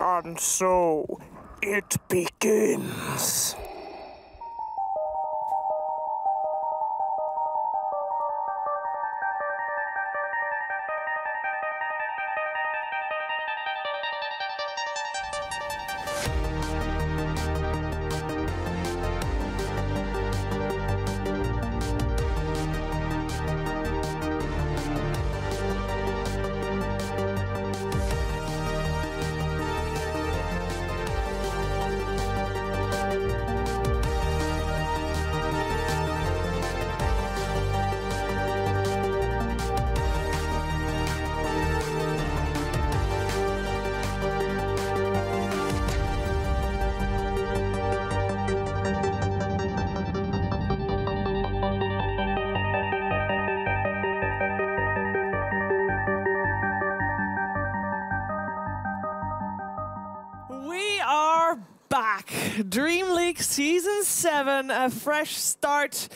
And so, it begins. Back. DreamLeague Season 7, a fresh start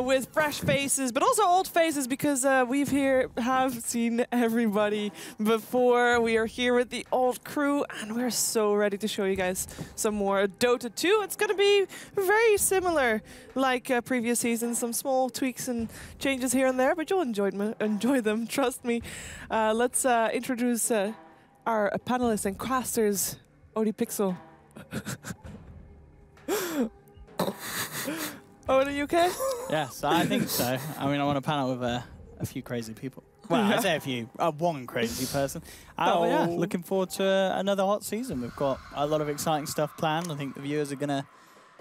with fresh faces, but also old faces because have seen everybody before. We are here with the old crew and we're so ready to show you guys some more Dota 2. It's going to be very similar like previous seasons, some small tweaks and changes here and there, but you'll enjoy them, trust me. Let's introduce our panelists and casters, Odie Pixel. Oh, are you okay? Yes, I think so. I mean, I want to panel with a few crazy people. Well, I say a few, one crazy person. Yeah, looking forward to another hot season. We've got a lot of exciting stuff planned. I think the viewers are gonna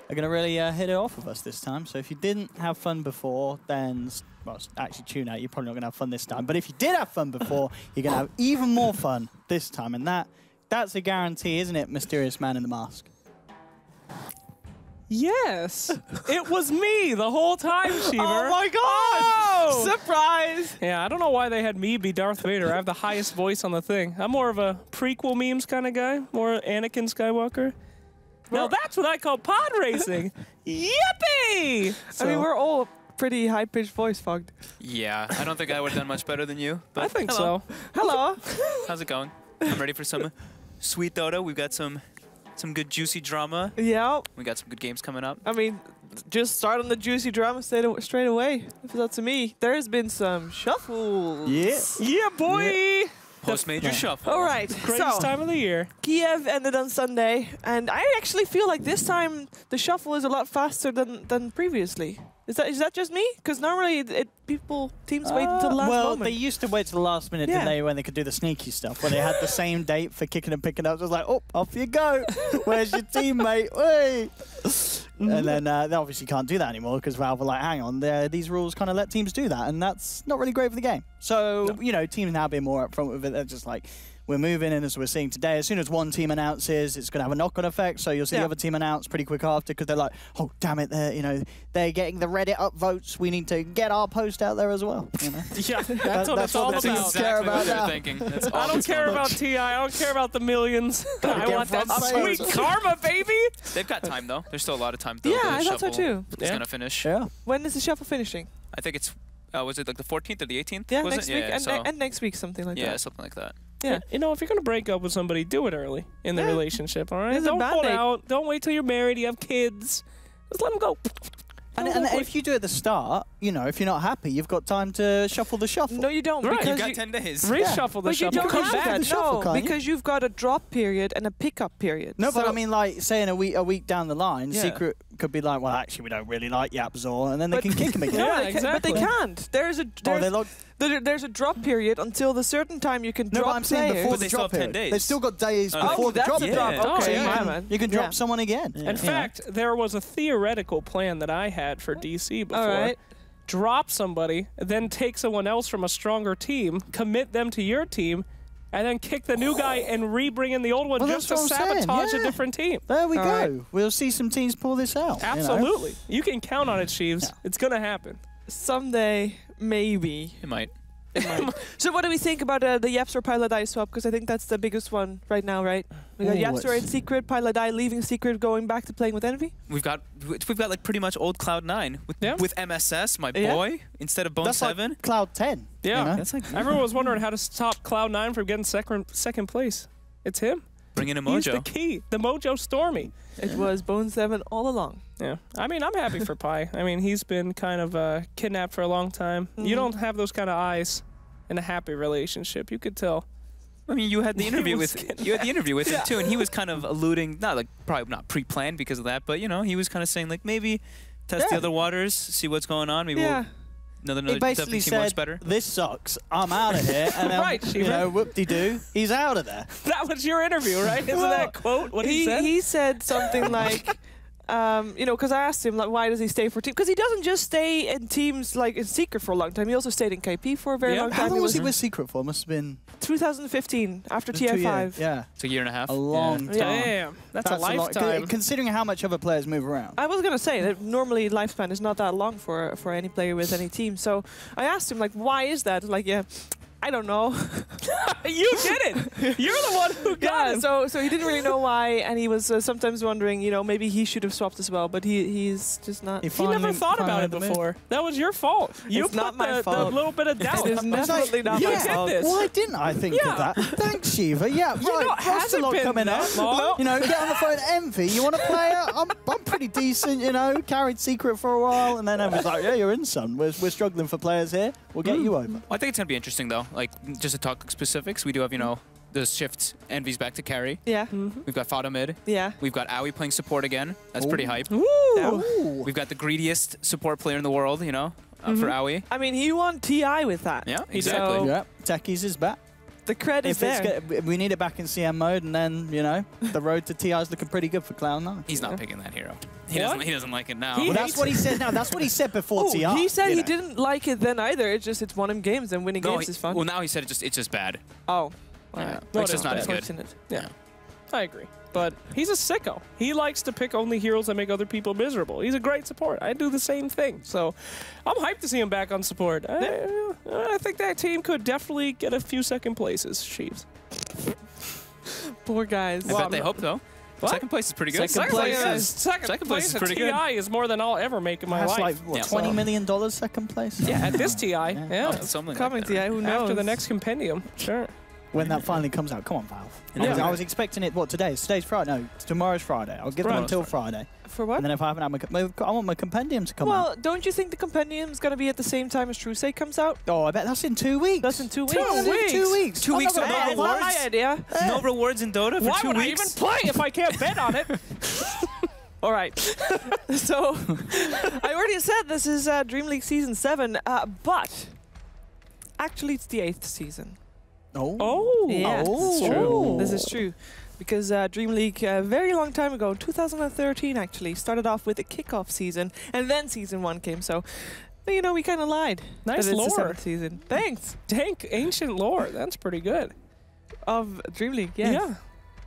really hit it off with us this time. So if you didn't have fun before, then well, actually tune out. You're probably not gonna have fun this time. But if you did have fun before, you're gonna have even more fun this time, and that's a guarantee, isn't it, mysterious man in the mask? Yes, it was me the whole time, Sheever. Oh my god! Oh! Surprise! Yeah, I don't know why they had me be Darth Vader. I have the highest voice on the thing. I'm more of a prequel memes kind of guy, more Anakin Skywalker. Now that's what I call pod racing. Yippee! So, I mean, we're all pretty high-pitched voice fogged. Yeah, I don't think I would have done much better than you. But I think so. Hello. How's it going? I'm ready for some sweet Dota. We've got some good juicy drama. Yeah. We got some good games coming up. I mean, just start on the juicy drama straight away. If it's up to me, there has been some shuffles. Yeah. Yeah, boy. Yeah. Post-major shuffle. All right. Greatest time of the year. Kiev ended on Sunday, and I actually feel like this time the shuffle is a lot faster than previously. Is that just me? Because normally teams wait until the last moment. They used to wait till the last minute, didn't they, when they could do the sneaky stuff, where they had the same date for kicking and picking up. It was like, oh, off you go. Where's your teammate? Wait. And then they obviously can't do that anymore because Valve were like, hang on, these rules kind of let teams do that, and that's not really great for the game. So, you know, teams now being more upfront with it. They're just like, we're moving, and as we're seeing today, as soon as one team announces, it's going to have a knock-on effect. So you'll see the other team announce pretty quick after because they're like, "Oh, damn it! They're getting the Reddit upvotes. We need to get our post out there as well." You know? Yeah, that's what it's all about. Exactly what they're thinking. That's I don't care about TI. I don't care about the millions. I want that sweet karma, baby. They've got time though. There's still a lot of time. Though. Yeah, I thought so too. It's gonna finish. Yeah. When is the shuffle finishing? I think it's. Was it like the 14th or the 18th? Yeah, next week, and next week, something like that. Yeah, something like that. Yeah, you know, if you're gonna break up with somebody, do it early in the relationship. All right, don't pull out. Don't wait till you're married. You have kids. Just let them go. And if you do it at the start, you know, if you're not happy, you've got time to shuffle the shuffle. No, you don't. Right, because you've got 10 days. Reshuffle the shuffle. But you don't have that. Shuffle, No, because you've got a drop period and a pickup period. No, but I mean, like, saying a week down the line, Secret could be like, well, actually, we don't really like Yapzor, and then they can kick him again. Yeah, exactly. But they can't. There's a drop period until the certain time you can drop but I'm saying players. before But the drop period. 10 days. They've still got days before the drop period. Okay, you can drop someone again. In fact, there was a theoretical plan that I had for DC before. All right. Drop somebody, then take someone else from a stronger team, commit them to your team, and then kick the new guy and re-bring in the old one just to sabotage a different team. There we go. Right. We'll see some teams pull this out. Absolutely. You can count on it, Sheaves. Yeah. It's going to happen. Someday, maybe. It might. So what do we think about the Yapzor Piladai swap? Because I think that's the biggest one right now, right? We got Yapzor in Secret, Piladai leaving Secret, going back to playing with Envy. We've got like pretty much old Cloud9 with MSS, my boy, instead of Bone 7. Like Cloud 10. Yeah, you know? that's like everyone was wondering how to stop Cloud9 from getting second place. It's him. Bring in a He's mojo. the key. The mojo Stormy. It was Bone 7 all along. Yeah. I mean, I'm happy for Pi. I mean, he's been kind of kidnapped for a long time. You don't have those kind of eyes in a happy relationship. You could tell. I mean, you had the interview with him too, and he was kind of alluding, probably not pre-planned because of that, but you know, he was kind of saying like maybe test the other waters, see what's going on. Maybe we'll he basically said, better. "This sucks. I'm out of here." And then, Right, you know, whoop-de-doo, he's out of there. That was your interview, right? Isn't that quote what he said? He said something like, you know, because I asked him, like, why does he stay for teams? Because he doesn't just stay in teams, like, in secret for a long time. He also stayed in KP for a very long time. How long was he with Secret for? Must have been 2015, after TI5. Yeah. It's a year and a half. A long time. Damn, that's a lifetime. Considering how much other players move around. I was going to say that normally lifespan is not that long for any player with any team. So I asked him, like, why is that? Like, I don't know. You did it. You're the one who got him. So he didn't really know why, and he was sometimes wondering, you know, maybe he should have swapped as well, but he's just not. He never thought about it before. That was your fault. You It's put not my fault. the little bit of doubt. It is definitely not my fault. Why didn't I think of that? Thanks, Shiva. Yeah, You know, right. it hasn't Roster been coming up. that long. You know, get on the phone. Envy, you want to play it? I'm pretty decent, you know. Carried Secret for a while, and then Envy's like, yeah, you're in, son. We're struggling for players here. We'll get you over. Well, I think it's gonna be interesting though. Like just to talk specifics, we do have, you know, the shift Envy's back to carry. Yeah. We've got Fado mid. Yeah. We've got Aoi playing support again. That's pretty hype. Ooh. We've got the greediest support player in the world, you know, for Aoi. I mean, he won TI with that. Yeah, exactly. So Yeah, Techies is back. the credit is there. We need it back in CM mode, and then, you know, the road to TI is looking pretty good for Cloud9. He's not picking that hero. He doesn't like it now. He Well, that's what he said now. That's what he said before TI. He said you he know. didn't like it then either. It's one of games, and winning games is fun. Well, now he said it's just bad. Oh. Yeah. Well, It's just not as good. Unfortunate. Yeah, I agree. But he's a sicko. He likes to pick only heroes that make other people miserable. He's a great support. I do the same thing. So I'm hyped to see him back on support. I think that team could definitely get a few second places, Sheaves. Poor guys. I bet they hope though. What? Second place is pretty good. Second place is pretty good. TI is more than I'll ever make in my That's life. like, what, $20 million second place? Yeah, at this TI. Yeah. Something Coming like that. TI, who knows? After the next compendium. Sure. When that finally comes out. Come on, Valve. Yeah. I was expecting it, what, today? Today's Friday? No, tomorrow's Friday. I'll give them until Friday. For what? And then if I haven't had I want my compendium to come out. Well, don't you think the compendium is going to be at the same time as Trusay comes out? Oh, I bet that's in 2 weeks. That's in 2 weeks. 2 weeks. 2 weeks. 2 weeks I'm of not no gonna- rewards? That's my idea. No rewards in Dota for Why 2 would weeks? I even play if I can't bet on it? All right. So, I already said this is DreamLeague Season 7, but actually it's the 8th season. Oh. Yeah, Oh. this is true. Oh. This is true. Because DreamLeague, a very long time ago, 2013 actually, started off with a kickoff season, and then Season 1 came. So, you know, we kind of lied. Nice that it's the lore. 7th season. Thanks. Dank ancient lore. That's pretty good. Of DreamLeague, yes. Yeah.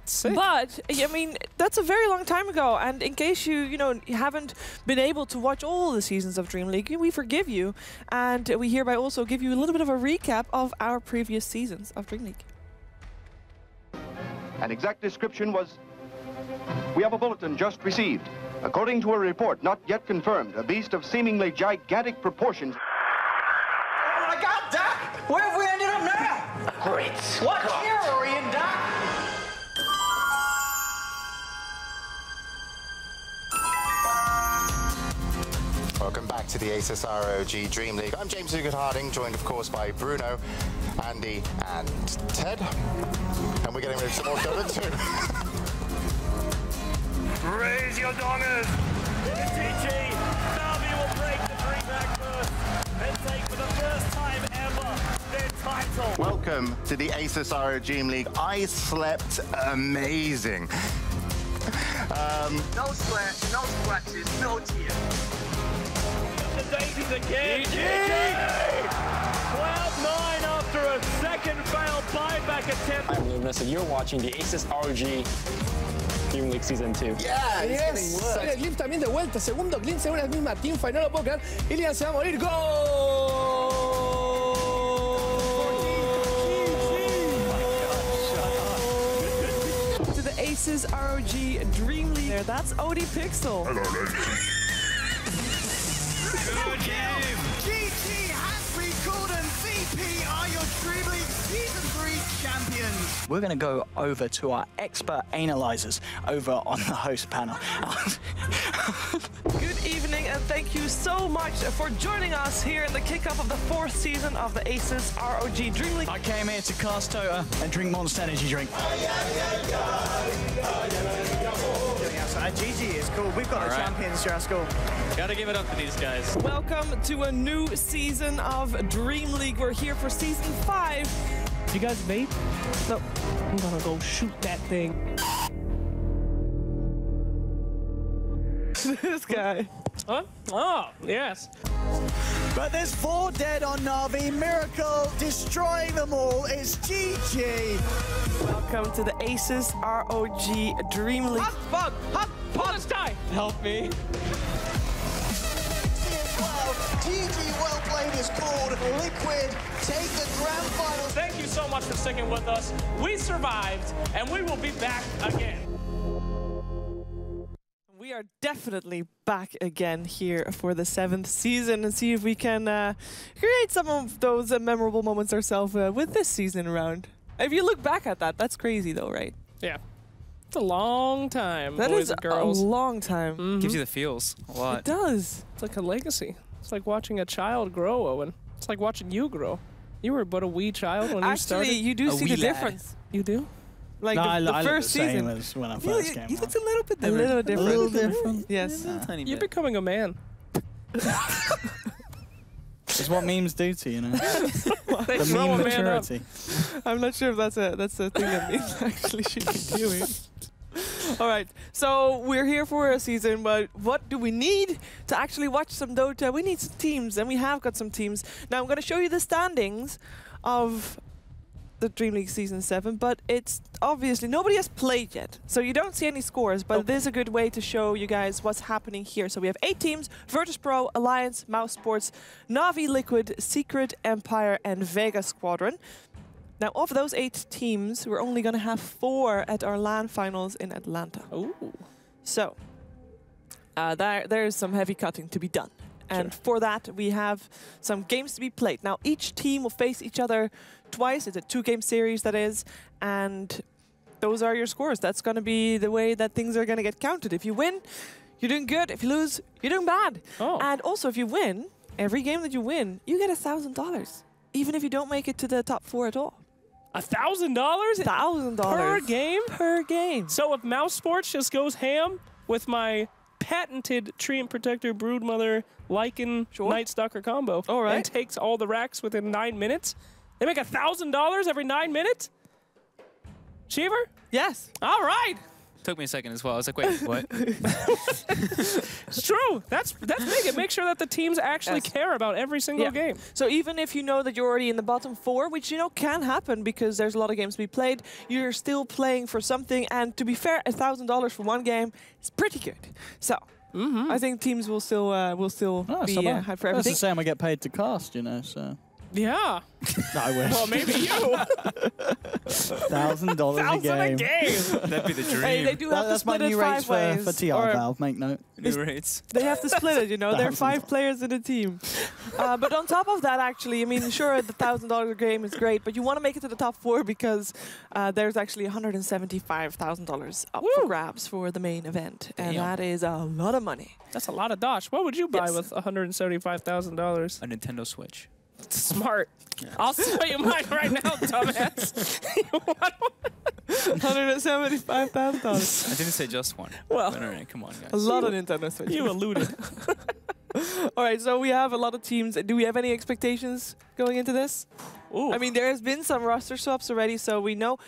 Sick. But, I mean, that's a very long time ago, and in case you haven't been able to watch all the seasons of DreamLeague, we forgive you, and we hereby also give you a little bit of a recap of our previous seasons of DreamLeague. An exact description was, we have a bulletin just received. According to a report not yet confirmed, a beast of seemingly gigantic proportions. Oh my God, Doc! Where have we ended up now? Great. What year are we in, Doc? Welcome back to the Asus ROG Dream League. I'm James Harding, joined of course by Bruno, Andy and Ted. And we're getting ready for some more Dota 2. Raise your dongers! TG, Navi will break the DreamHack first and take for the first time ever their title. Welcome to the Asus ROG Dream League. I slept amazing. No sweat, no scratches, no tears. The daisies again. Cloud9 after a second failed buyback attempt. I'm Lewis, and you're watching the Asus ROG Dream League Season 2. Yeah, el Clip también de vuelta. Segundo Clip, según la misma teamfight. No lo puedo creer. Ilian se va a morir. ¡Gol! To the Aces ROG Dream League. There, that's Odie Pixel. GT has recalled and VP are your DreamLeague Season 3 champions. we're going to go over to our expert analyzers over on the host panel. Good evening, and thank you so much for joining us here in the kickoff of the 4th season of the Aces ROG Dream League. I came here to cast Tota and drink Monster Energy drink. GG is cool. We've got champions to our school. Gotta give it up to these guys. Welcome to a new season of Dream League. We're here for season 5. You guys vape? No. I'm gonna go shoot that thing. This guy. Huh? Oh, yes. But there's 4 dead on Na'Vi. Miracle destroying them all. It's GG. Welcome to the Aces ROG Dream League. Hot this guy. Help me. GG well played is called. Liquid take the grand final. Thank you so much for sticking with us. We survived, and we will be back again. We are definitely back again here for the 7th season and see if we can create some of those memorable moments ourselves with this season around. If you look back at that, that's crazy though, right? Yeah. It's a long time, That boys is and girls. a long time. Mhm. Gives you the feels a lot. It does. It's like a legacy. It's like watching a child grow, Owen. It's like watching you grow. You were but a wee child when you started. Actually, you do see the difference. You do? Like No, the I first look the season. same as when I first came You out. looked a little bit A different. little different. A little different. Yes. A tiny You're bit. becoming a man. It's what memes do to you, know. They The throw meme a man up. maturity. I'm not sure if that's a thing that memes actually should be doing. All right, so we're here for a season, but what do we need to actually watch some Dota? We need some teams, and we have got some teams. Now I'm going to show you the standings of the Dream League Season 7, but it's obviously nobody has played yet, so you don't see any scores, but this is a good way to show you guys what's happening here. So we have 8 teams: Virtus Pro, Alliance, Mouse Sports, Na'Vi, Liquid, Secret, Empire, and Vega Squadron. Now, of those 8 teams, we're only going to have 4 at our LAN finals in Atlanta. Ooh. So, there's some heavy cutting to be done. And for that, we have some games to be played. Now, each team will face each other twice. It's a 2-game series, that is. And those are your scores. That's going to be the way that things are going to get counted. If you win, you're doing good. If you lose, you're doing bad. Oh. And also, if you win, every game that you win, you get $1,000. Even if you don't make it to the top 4 at all. $1,000? $1,000 Per game? Per game. So if Mouse Sports just goes ham with my patented Treant Protector Broodmother Lycan Night Stalker combo and takes all the racks within 9 minutes, they make $1,000 every 9 minutes? Cheever? Yes. All right. Took me a second as well. I was like, wait, what? It's true. That's big. It makes sure that the teams actually care about every single game. So even if you know that you're already in the bottom 4, which, you know, can happen because there's a lot of games to be played, you're still playing for something. And to be fair, $1,000 for one game is pretty good. So I think teams will still be hyped for everything. That's the same I get paid to cast, you know, so. Yeah. No, I wish. Well, maybe you. $1,000 a game. That'd be the dream. Hey, they do have to That's my split it new 5 rates ways. for TR Valve, make note. New rates. They have to split it, you know. There are 5 players in a team. But on top of that, actually, I mean, sure, the $1,000 game is great, but you want to make it to the top 4 because there's actually $175,000 up for grabs for the main event. And that is a lot of money. That's a lot of dosh. What would you buy with $175,000? A Nintendo Switch. Smart. I'll tell you mine right now, dumbass. $175,000. I didn't say just one. Well, all right, come on, guys. A lot of Nintendo Switch. You alluded. All right, so we have a lot of teams. Do we have any expectations going into this? Ooh. I mean, there has been some roster swaps already, so we know.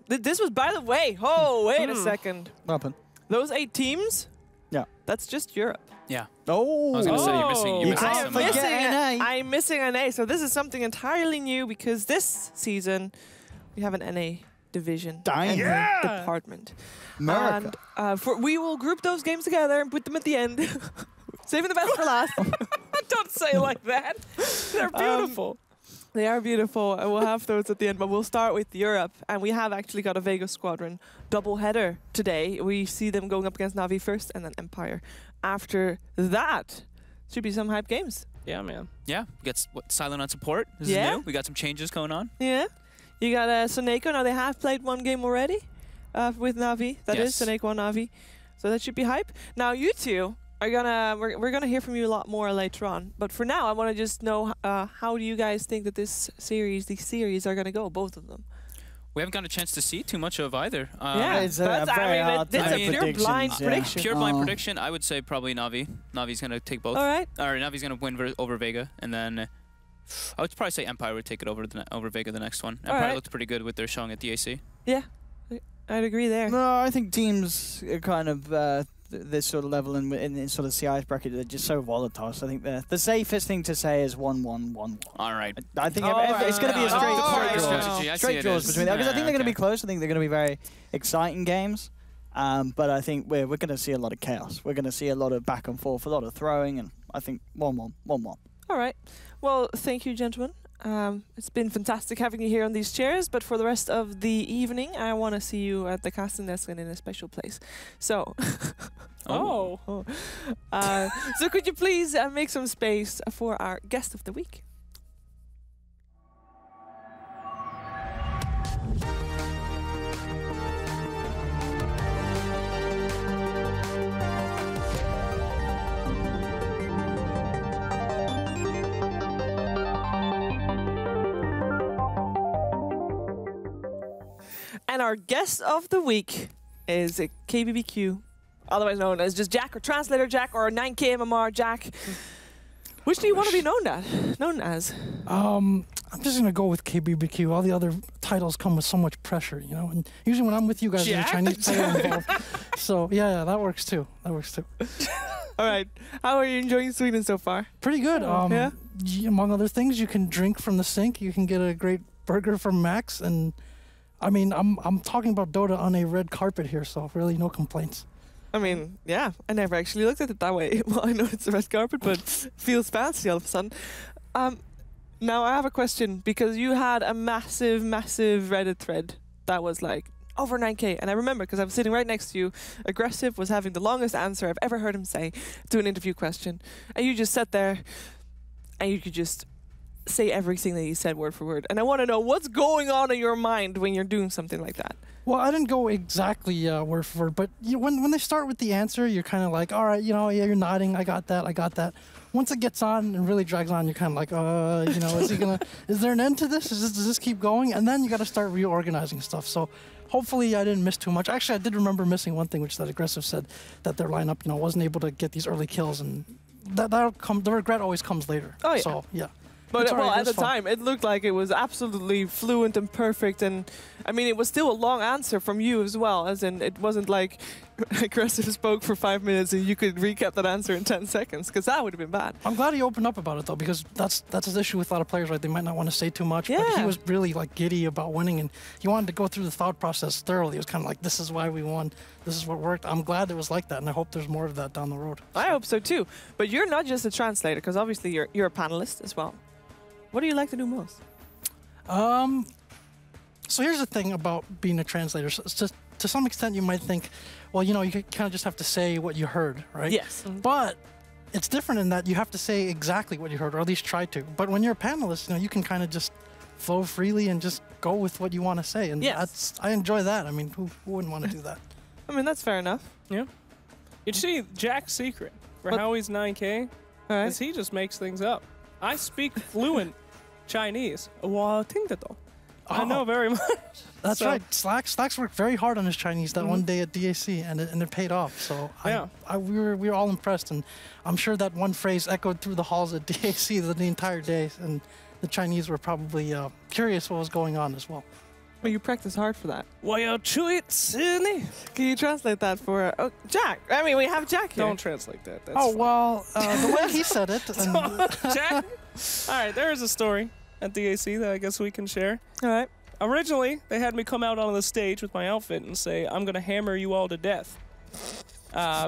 This was, by the way, wait a second. What happened? Those 8 teams? Yeah. That's just Europe. Yeah. Oh. I was going to say, you're missing I'm some. I'm missing an A. So this is something entirely new because this season we have an NA division and department. America. And we will group those games together and put them at the end. Saving the best for last. Don't say it like that. They're beautiful. They are beautiful, and we'll have those at the end, but we'll start with Europe, and we have actually got a Vega Squadron doubleheader today. We see them going up against Na'Vi first, and then Empire. After that, should be some hype games. Yeah, man. Yeah, we got Silent on support. This is new. We got some changes going on. Yeah. You got Soneko. Now they have played one game already with Na'Vi. That is Soneko and Na'Vi. So that should be hype. Now you two are gonna we're gonna hear from you a lot more later on. But for now, I want to just know how do you guys think that these series are gonna go, both of them? We haven't gotten a chance to see too much of either. It's a pure blind prediction. Pure blind prediction. I would say probably Na'Vi. Navi's gonna take both. All right. Or Navi's gonna win over Vega, and then I would probably say Empire would take it over Vega the next one. Empire looked pretty good with their showing at DAC. Yeah, I'd agree there. No, I think teams are kind of this sort of level in sort of CI's bracket, they're just so volatile. So I think the safest thing to say is 1-1-1-1. All right. I think it's going to be a straight draws between them. Because I think they're going to be close. I think they're going to be very exciting games. But I think we're going to see a lot of chaos. We're going to see a lot of back and forth, a lot of throwing, and I think 1-1. All right. Well, thank you, gentlemen. It's been fantastic having you here on these chairs, but for the rest of the evening, I want to see you at the casting desk and in a special place. So, so could you please make some space for our guest of the week? And our guest of the week is KBBQ, otherwise known as just Jack or Translator Jack or 9K MMR Jack. Which do you want to be known as? I'm just going to go with KBBQ. All the other titles come with so much pressure, you know. And usually when I'm with you guys, there's a Chinese title involved. So, yeah, that works too. All right. How are you enjoying Sweden so far? Pretty good. Among other things, you can drink from the sink. You can get a great burger from Max, and I mean, I'm talking about Dota on a red carpet here, so really no complaints. I mean, yeah, I never actually looked at it that way. Well, I know it's a red carpet, but feels fancy all of a sudden. Now I have a question, because you had a massive Reddit thread that was like over 9K, and I remember because I was sitting right next to you. Aggressive was having the longest answer I've ever heard him say to an interview question, and you just sat there, and you could just say everything that you said word for word. And I want to know what's going on in your mind when you're doing something like that. Well, I didn't go exactly word for word, but when they start with the answer, you're kind of like, all right, you're nodding, I got that. Once it gets on and really drags on, you're kind of like, is there an end to this? Does this keep going? And then you got to start reorganizing stuff. So hopefully I didn't miss too much. Actually, I did remember missing one thing, which that Aggressive said, that their lineup, wasn't able to get these early kills, and that'll come. The regret always comes later. Oh yeah. So yeah. But at the time, it looked like it was absolutely fluent and perfect, and I mean, it was still a long answer from you as well, as in it wasn't like Aggressive spoke for 5 minutes and you could recap that answer in 10 seconds, because that would have been bad. I'm glad he opened up about it though, because that's his issue with a lot of players, right? They might not want to say too much, but he was really like giddy about winning, and he wanted to go through the thought process thoroughly. It was kind of like, this is why we won, this is what worked. I'm glad it was like that, and I hope there's more of that down the road. I hope so too. But you're not just a translator, because obviously you're a panelist as well. What do you like to do most? So here's the thing about being a translator. So to some extent, you might think, well, you kind of just have to say what you heard, right? Yes. But it's different in that you have to say exactly what you heard, or at least try to. But when you're a panelist, you can kind of just flow freely and just go with what you want to say. And I enjoy that. I mean, who wouldn't want to do that? I mean, that's fair enough. Yeah. You see, Jack's secret for how he's 9K is he just makes things up. I speak fluent Chinese. I know very much. That's right. Slacks worked very hard on his Chinese that one day at DAC, and it paid off. So we were all impressed, and I'm sure that one phrase echoed through the halls at DAC the entire day, and the Chinese were probably curious what was going on as well. Well, you practice hard for that. Can you translate that for Jack? I mean, we have Jack here. Don't translate that. That's the way he said it. Jack? All right, there is a story at DAC that I guess we can share. All right. Originally, they had me come out on the stage with my outfit and say, I'm going to hammer you all to death.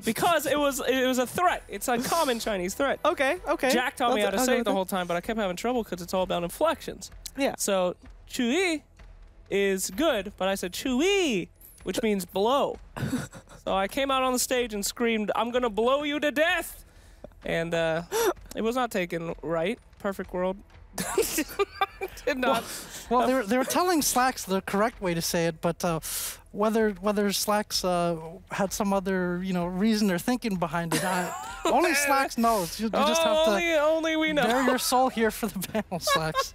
Because it was a threat. It's a common Chinese threat. Okay. Jack taught me how to say it the whole time, but I kept having trouble because it's all about inflections. Yeah. So, chui is good, but I said chui, which means blow. So I came out on the stage and screamed, I'm going to blow you to death. And it was not taken right. Perfect world. did not. Well, they were telling Slacks the correct way to say it, but whether Slacks had some other reason or thinking behind it, only Slacks knows. You just have to only we know. bare your soul here for the panel, Slacks.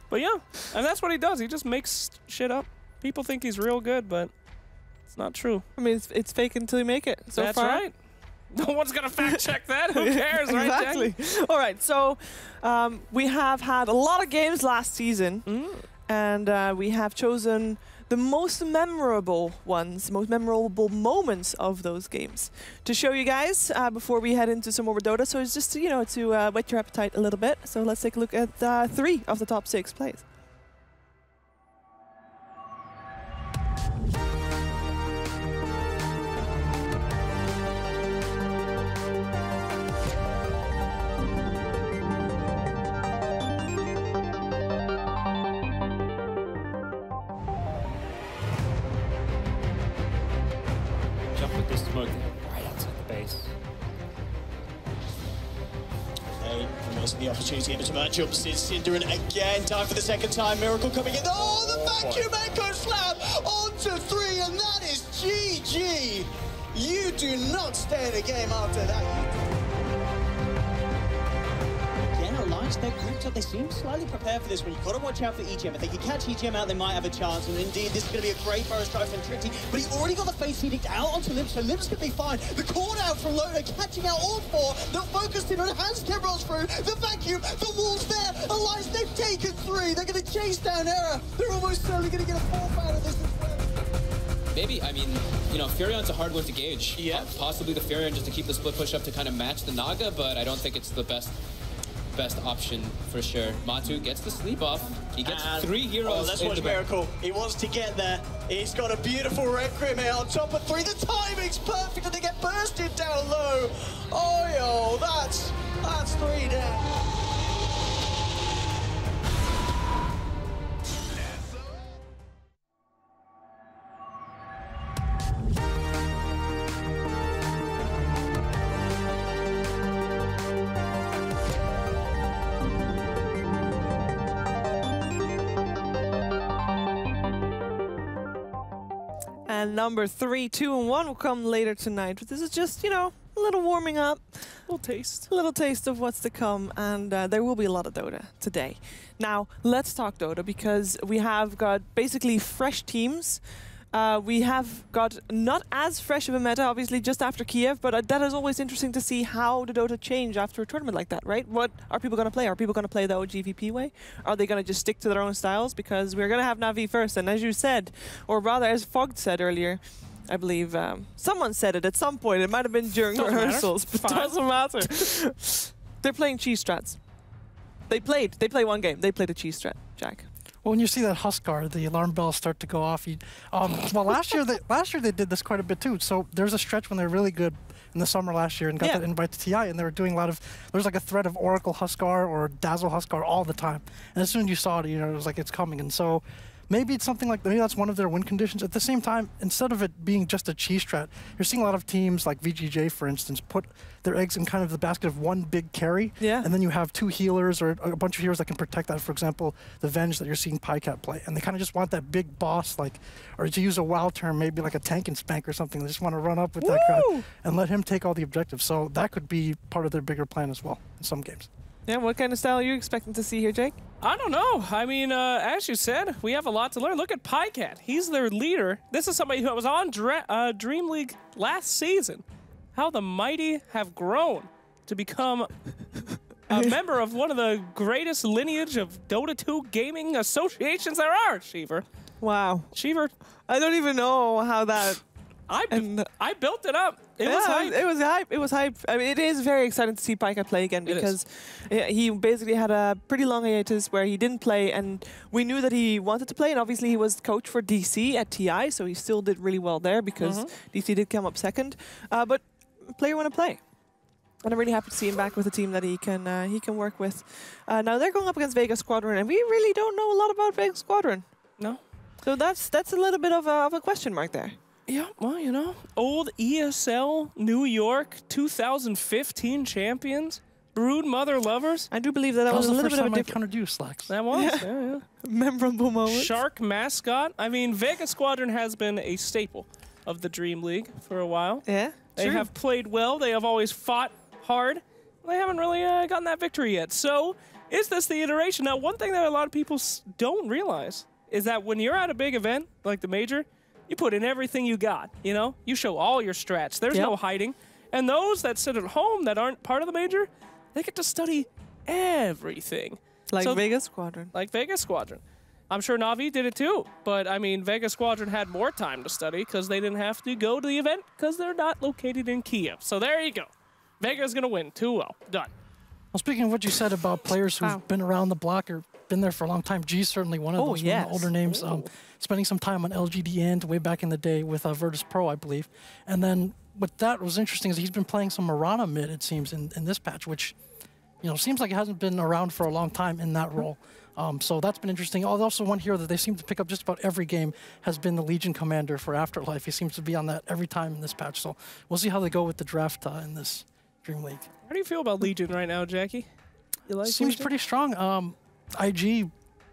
But yeah, and that's what he does. He just makes shit up. People think he's real good, but it's not true. I mean, it's fake until you make it. So that's far. right. No one's gonna fact check that. Who cares, right? Exactly. All right. So we have had a lot of games last season, and we have chosen the most memorable ones, most memorable moments of those games to show you guys before we head into some more Dota. So it's just to whet your appetite a little bit. So let's take a look at 3 of the top 6 plays. Jump with this smoke right outside the base. They missed the opportunity into matchups. It's Cinderin again. Time for the second time. Miracle coming in. Oh, the vacuum echo slam onto 3, and that is GG. You do not stay in the game after that. Alliance, they're grouped up. They seem slightly prepared for this one. You've got to watch out for EGM. If they can catch EGM out, they might have a chance. And indeed, this is going to be a great burst drive from Trinity. But he already got the face edict out onto Limp, so Limp's going to be fine. The call out from Loda, catching out all 4. They're focused in on hands rolls through. The vacuum, the wall's there. Alliance, they've taken 3. They're going to chase down Era. They're almost certainly going to get a 4th out of this as well. Maybe, I mean, Furion's a hard one to gauge. Yeah. Possibly the Furion just to keep the split push up to kind of match the Naga, but I don't think it's the best option for sure. Matu gets the sleep off. He gets 3 heroes. Oh, that's what's Miracle. He wants to get there. He's got a beautiful Requiem here on top of 3. The timing's perfect and they get bursted down low. Oh, yo, that's 3 down. And number 3, 2, and 1 will come later tonight. But this is just, a little warming up. A little taste of what's to come. And there will be a lot of Dota today. Now, let's talk Dota because we have got basically fresh teams. We have got not as fresh of a meta, obviously, just after Kiev, but that is always interesting to see how the Dota change after a tournament like that, right? What are people going to play? Are people going to play the OGVP way? Are they going to just stick to their own styles? Because we're going to have Na'Vi first, and as you said, or rather, as Fogg said earlier, I believe someone said it at some point. It might have been during rehearsals, but doesn't matter. They're playing cheese strats. They play one game. They played a cheese strat, Jack. Well, when you see that Huskar, the alarm bells start to go off. Well, last year they did this quite a bit too. So there's a stretch when they're really good in the summer last year and got that invite to TI, and they were doing a lot of. There's like a thread of Oracle Huskar or Dazzle Huskar all the time, and as soon as you saw it, it was like it's coming. And so maybe it's something like maybe that's one of their win conditions. At the same time, instead of it being just a cheese strat, you're seeing a lot of teams like VGJ, for instance, put their eggs in kind of the basket of one big carry, and then you have 2 healers or a bunch of heroes that can protect that. For example, the Venge that you're seeing PyCat play, and they kind of just want that big boss, or to use a WoW term, maybe like a tank and spank or something. They just want to run up with that guy and let him take all the objectives. So that could be part of their bigger plan as well in some games. Yeah, what kind of style are you expecting to see here, Jake? I don't know. I mean, as you said, we have a lot to learn. Look at PyCat. He's their leader. This is somebody who was on DreamLeague last season. How the mighty have grown to become a member of one of the greatest lineage of Dota 2 gaming associations there are, Sheever. Wow. Sheever. I don't even know how that... I built it up. It was hype. It was hype. It was hype. I mean, it is very exciting to see PyCat play again because he basically had a pretty long hiatus where he didn't play, and we knew that he wanted to play, and obviously he was coach for DC at TI, so he still did really well there because DC did come up second. But player want to play. And I'm really happy to see him back with a team that he can work with. Now they're going up against Vega Squadron, and we really don't know a lot about Vega Squadron. No. So that's a little bit of a question mark there. Yeah, well, old ESL New York 2015 champions. Brood Mother Lovers? I do believe that was a little bit of a different... encountered you, Slacks. That was, yeah. Memorable moment. Shark Mascot. I mean, Vega Squadron has been a staple of the Dream League for a while. Yeah, They have played well. They have always fought hard. They haven't really gotten that victory yet. So, is this the iteration? Now, one thing that a lot of people don't realize is that when you're at a big event, like the Major, you put in everything you got, you know? You show all your strats. There's no hiding. And those that sit at home that aren't part of the Major, they get to study everything. Like Vega Squadron. Like Vega Squadron. I'm sure Na'Vi did it too. But, I mean, Vega Squadron had more time to study because they didn't have to go to the event because they're not located in Kiev. So there you go. Vega's going to win 2-0. Done. Well, speaking of what you said about players who've been around the block or been there for a long time, G's certainly one of those, one of the older names. Spending some time on LGD and way back in the day with Virtus Pro, I believe. And then what that was interesting is he's been playing some Mirana mid, it seems, in this patch, which, you know, seems like it hasn't been around for a long time in that role. So that's been interesting. Also, one hero that they seem to pick up just about every game has been the Legion Commander for Afterlife. He seems to be on that every time in this patch. So we'll see how they go with the draft in this Dream League. How do you feel about Legion right now, Jackie? You like Seems Legion? pretty strong. IG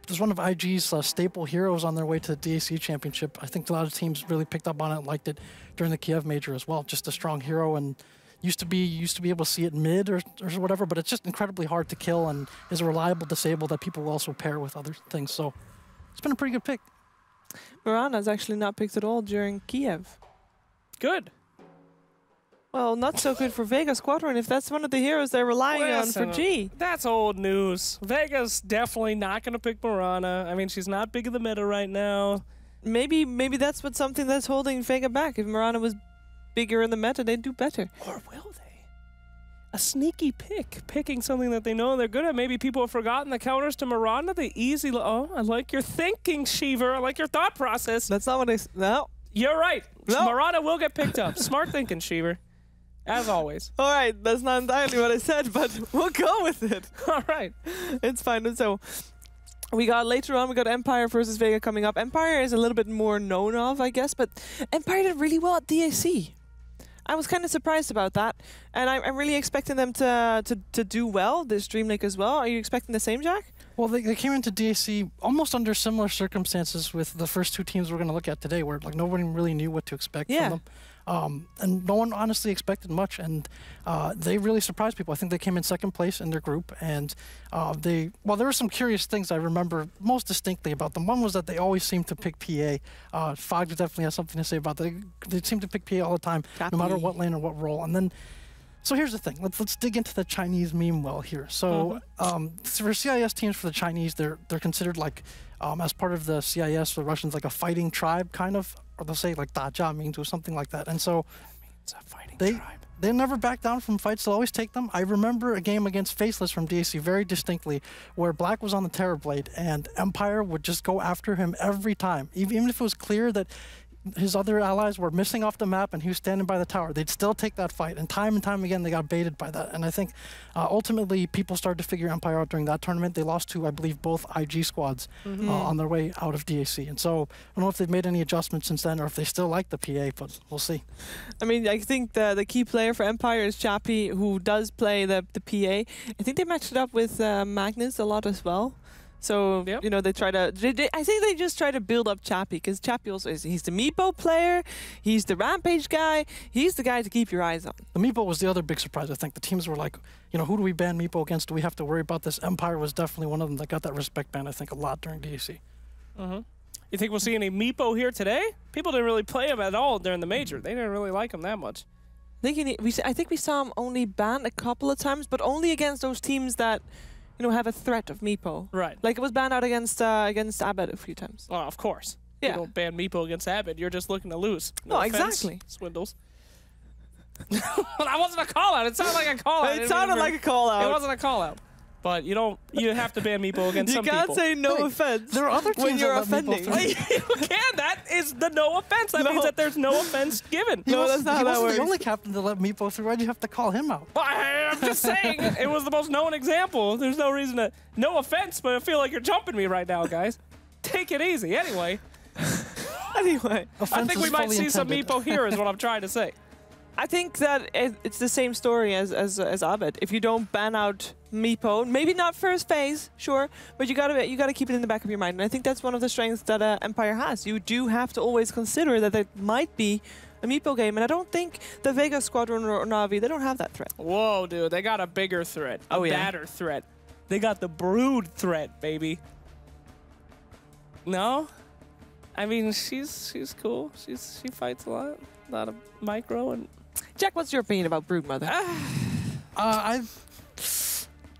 is one of IG's staple heroes on their way to the DAC Championship. I think a lot of teams really picked up on it and liked it during the Kiev Major as well. Just a strong hero, and used to be able to see it mid or whatever, but it's just incredibly hard to kill and is a reliable disable that people will also pair with other things. So it's been a pretty good pick. Mirana's actually not picked at all during Kiev. Good. Well, not so good for Vega Squadron if that's one of the heroes they're relying on for G. That's old news. Vega's definitely not going to pick Mirana. I mean, she's not big of the meta right now. Maybe that's something that's holding Vega back. If Mirana was bigger in the meta, they'd do better. Or will they? A sneaky pick. Picking something that they know they're good at. Maybe people have forgotten the counters to Mirana. The easy... Oh, I like your thinking, Shiver. I like your thought process. That's not what I... No. You're right. No. Mirana will get picked up. Smart thinking, Shiver. As always. All right, that's not entirely what I said, but we'll go with it. All right. It's fine. So later on, we got Empire versus Vega coming up. Empire is a little bit more known of, I guess, but Empire did really well at DAC. I was kind of surprised about that, and I'm really expecting them to do well this Dream League as well. Are you expecting the same, Jack? Well, they came into DAC almost under similar circumstances with the first two teams we're going to look at today, where like nobody really knew what to expect from them. And no one honestly expected much, and they really surprised people. I think they came in second place in their group, and there were some curious things I remember most distinctly about them. One was that they always seemed to pick PA. Fog definitely has something to say about that. They seem to pick PA all the time, no matter what lane or what role. And then, so here's the thing. Let's dig into the Chinese meme well here. So for CIS teams, for the Chinese, they're considered like, as part of the CIS, the Russians, like a fighting tribe, kind of. Or they'll say like Daja means or something like that. And so it's a fighting tribe. They never back down from fights. They'll always take them. I remember a game against Faceless from DAC very distinctly where Black was on the Terrorblade and Empire would just go after him every time. Even if it was clear that his other allies were missing off the map and he was standing by the tower, they'd still take that fight. And time again, they got baited by that. And I think ultimately people started to figure Empire out during that tournament. They lost to, I believe, both IG squads on their way out of DAC. And so I don't know if they've made any adjustments since then or if they still like the PA, but we'll see. I mean, I think the key player for Empire is Chappie, who does play the PA. I think they matched it up with Magnus a lot as well. So, you know, they try to... I think they just try to build up Chappie, because Chappie also he's the Meepo player, he's the Rampage guy, he's the guy to keep your eyes on. The Meepo was the other big surprise, I think. The teams were like, you know, who do we ban Meepo against? Do we have to worry about this? Empire was definitely one of them that got that respect ban, I think, a lot during DAC. You think we'll see any Meepo here today? People didn't really play him at all during the Major. They didn't really like him that much. I think we saw him only banned a couple of times, but only against those teams that... you know, have a threat of Meepo. Right. Like it was banned out against Abed a few times. Oh, of course. Yeah. You don't ban Meepo against Abed. You're just looking to lose. No, offense, exactly. Swindles. That wasn't a call-out. It sounded like a call-out. It sounded like a call-out. It wasn't a call-out. But you have to ban Meepo against some people. You can't say no offense. There are other teams when you're offending. You can. That is the no offense. That means that there's no offense given. That's not how that works. He wasn't the only captain to let Meepo through. Why'd you have to call him out? I'm just saying, it was the most known example. There's no reason to... No offense, but I feel like you're jumping me right now, guys. Take it easy. Anyway. I think we might see some Meepo here is what I'm trying to say. I think that it's the same story as Abed. If you don't ban out Meepo, maybe not first phase, sure, but you gotta keep it in the back of your mind. And I think that's one of the strengths that Empire has. You do have to always consider that there might be a Meepo game, and I don't think the Vega Squadron or Na'Vi, they don't have that threat. Whoa, dude, they got a bigger threat, a badder threat. They got the Brood threat, baby. No, I mean she's cool. She fights a lot of micro and. Jack, what's your opinion about Broodmother?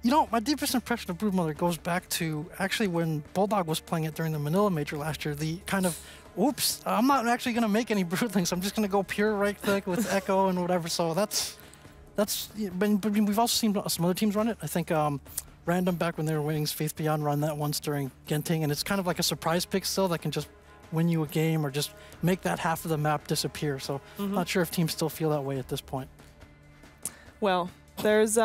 You know, my deepest impression of Broodmother goes back to actually when Bulldog was playing it during the Manila Major last year. The kind of, oops, I'm not actually going to make any Broodlings. I'm just going to go pure right click with Echo and whatever. So that's. But we've also seen some other teams run it. I think Random back when they were winning Faith Beyond run that once during Genting, and it's kind of like a surprise pick still that can just win you a game or just make that half of the map disappear. So I'm not sure if teams still feel that way at this point. Well, there's